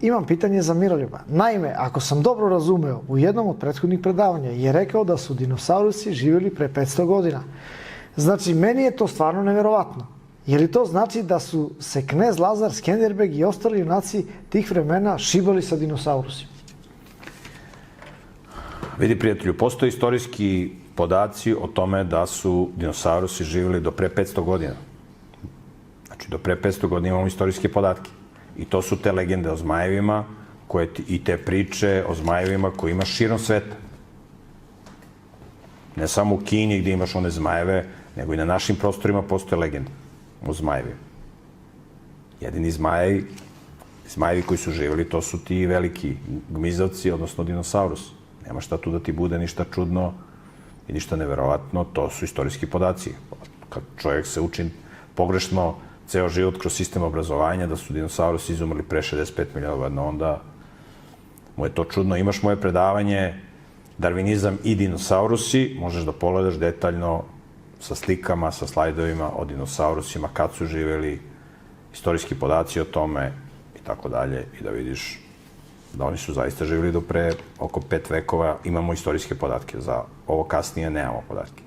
Imam pitanje za Miroljuba. Naime, ako sam dobro razumeo, u jednom od prethodnih predavanja je rekao da su dinosaurusi živjeli pre 500 godina. Znači, meni je to stvarno neverovatno. Je li to znači da su se knez Lazar, Skenderbeg i ostali junaci tih vremena šibali sa dinosaurusima? Vidi, prijatelju, postoje istorijski podaci o tome da su dinosaurusi živjeli do pre 500 godina. Znači, do pre 500 godina imamo istorijske podatke. I to su te legende o zmajevima i te priče o zmajevima koje imaš širom sveta. Ne samo u Kini gdje imaš one zmajeve, nego i na našim prostorima postoje legende o zmajevima. Jedini zmajevi koji su živjeli, to su ti veliki gmizavci, odnosno dinosaurus. Nema šta tu da ti bude ništa čudno i ništa neverovatno, to su istorijski podaci. Kad čovjek se uči pogrešno ceo život kroz sistem obrazovanja, da su dinosaurusi izumrli pre 65 miliona godina, onda mu je to čudno. Imaš moje predavanje Darvinizam i dinosaurusi, možeš da pogledaš detaljno sa slikama, sa slajdovima o dinosaurusima, kad su živjeli, istorijski podaci o tome i tako dalje, i da vidiš da oni su zaista živjeli do pre oko 5 vekova. Imamo istorijske podatke, za ovo kasnije nemamo podatke.